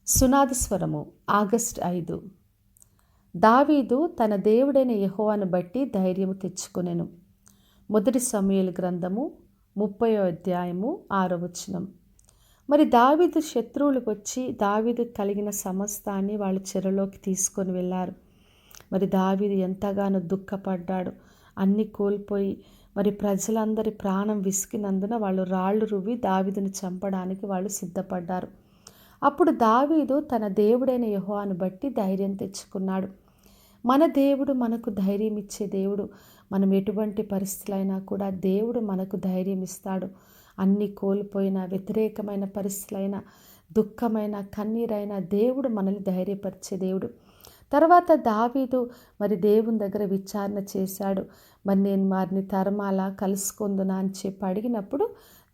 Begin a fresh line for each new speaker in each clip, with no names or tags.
సునాద స్వరము ఆగస్ట్ 5. దావీదు తన దేవుడైన యెహోవాను బట్టి ధైర్యము తెచ్చుకొనెను. మొదటి సమూయేలు గ్రంథము 30వ అధ్యాయము 6వ వచనం. మరి దావీదు శత్రువులు వచ్చి దావీదు కలిగిన సమస్తాన్ని వాళ్ళు చెరలోకి తీసుకొని వెళ్ళారు. మరి దావీదు ఎంతగానో దుఃఖపడ్డాడు. అన్నీ కోల్పోయి మరి ప్రజలందరి ప్రాణం విసికినందున వాళ్ళు రాళ్ళు రువ్వి దావీదుని చంపడానికి వాళ్ళు సిద్ధపడ్డారు. అప్పుడు దావీదు తన దేవుడైన యెహోవాను బట్టి ధైర్యం తెచ్చుకున్నాడు. మన దేవుడు మనకు ధైర్యం ఇచ్చే దేవుడు. మనం ఎటువంటి పరిస్థితులైనా కూడా దేవుడు మనకు ధైర్యం ఇస్తాడు. అన్నీ కోల్పోయిన వ్యతిరేకమైన పరిస్థితులైన దుఃఖమైన కన్నీరైన దేవుడు మనల్ని ధైర్యపరిచే దేవుడు. తర్వాత దావీదు మరి దేవుని దగ్గర విచారణ చేశాడు. మరి నేను వారిని తరమాలా కలుసుకుందునా అని చెప్పి అడిగినప్పుడు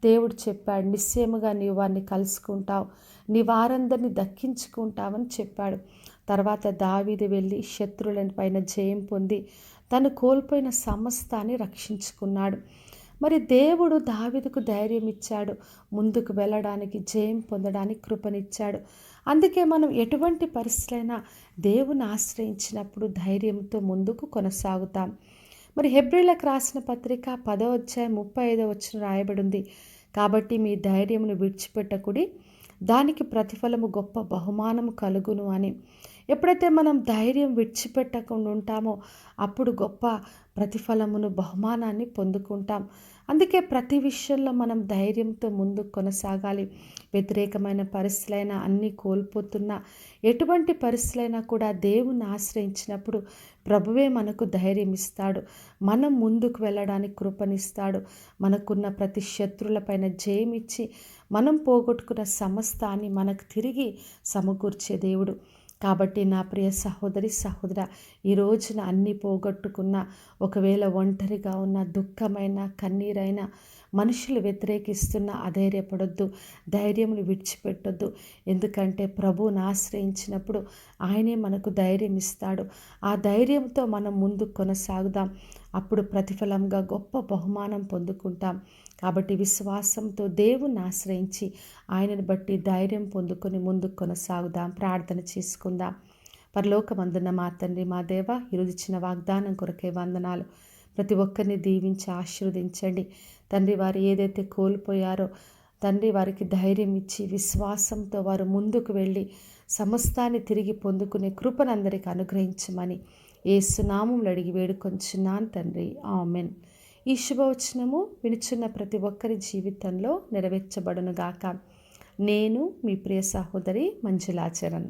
దేవుడు చెప్పాడు, నిశ్చయముగా నీవు వారిని కలుసుకుంటావు, నీ వారందరినీ దక్కించుకుంటావని చెప్పాడు. తర్వాత దావీదు వెళ్ళి శత్రువుల పైన జయం పొంది తను కోల్పోయిన సమస్తాన్ని రక్షించుకున్నాడు. మరి దేవుడు దావీదుకు ధైర్యం ఇచ్చాడు, ముందుకు వెళ్ళడానికి జయం పొందడానికి కృపనిచ్చాడు. అందుకే మనం ఎటువంటి పరిస్థితులైనా దేవుని ఆశ్రయించినప్పుడు ధైర్యంతో ముందుకు కొనసాగుతాం. మరి హెబ్రీలకు రాసిన పత్రిక 10వ అధ్యాయం 35వ వచనం రాయబడింది, కాబట్టి మీ ధైర్యమును విడిచిపెట్టకుడి, దానికి ప్రతిఫలము గొప్ప బహుమానము కలుగును అని. ఎప్పుడైతే మనం ధైర్యం విడిచిపెట్టకుండా ఉంటామో అప్పుడు గొప్ప ప్రతిఫలమును బహుమానాన్ని పొందుకుంటాం. అందుకే ప్రతి విషయంలో మనం ధైర్యంతో ముందుకు కొనసాగాలి. వ్యతిరేకమైన పరిస్థితులైనా అన్నీ కోల్పోతున్నా ఎటువంటి పరిస్థితులైనా కూడా దేవుని ఆశ్రయించినప్పుడు ప్రభువే మనకు ధైర్యం ఇస్తాడు. మనం ముందుకు వెళ్ళడానికి కృపనిస్తాడు. మనకున్న ప్రతి శత్రువులపైన జయమిచ్చి మనం పోగొట్టుకున్న సమస్తాన్ని మనకు తిరిగి సమకూర్చే దేవుడు. కాబట్టి నా ప్రియ సహోదరి సహోదర, ఈ రోజున అన్నీ పోగొట్టుకున్న, ఒకవేళ ఒంటరిగా ఉన్న, దుఃఖమైన కన్నీరైన, మనుషులు వ్యతిరేకిస్తున్న అధైర్యపడొద్దు, ధైర్యమును విడిచిపెట్టొద్దు. ఎందుకంటే ప్రభువుని ఆశ్రయించినప్పుడు ఆయనే మనకు ధైర్యం ఇస్తాడు. ఆ ధైర్యంతో మనం ముందుకు కొనసాగుదాం. అప్పుడు ప్రతిఫలంగా గొప్ప బహుమానం పొందుకుంటాం. కాబట్టి విశ్వాసంతో దేవుణ్ణి ఆశ్రయించి ఆయనను బట్టి ధైర్యం పొందుకొని ముందుకు కొనసాగుదాం. ప్రార్థన చేసుకుందాం. పరలోకమందున్న మా తండ్రి, మా దేవ, ఈరోజు ఇచ్చిన వాగ్దానం కొరకే వందనాలు. ప్రతి ఒక్కరిని దీవించి ఆశీర్వదించండి తండ్రి. వారు ఏదైతే కోల్పోయారో తండ్రి, వారికి ధైర్యం ఇచ్చి విశ్వాసంతో వారు ముందుకు వెళ్ళి సమస్తాన్ని తిరిగి పొందుకునే కృపనందరికి అనుగ్రహించమని యేసు నామములో అడిగి వేడుకొంచున్నాను తండ్రి, ఆమెన్. ఈ శుభవచనము వినుచున్న ప్రతి ఒక్కరి జీవితంలో నెరవేర్చబడునుగాక. నేను మీ ప్రియ సహోదరి మంజులాచరణ్.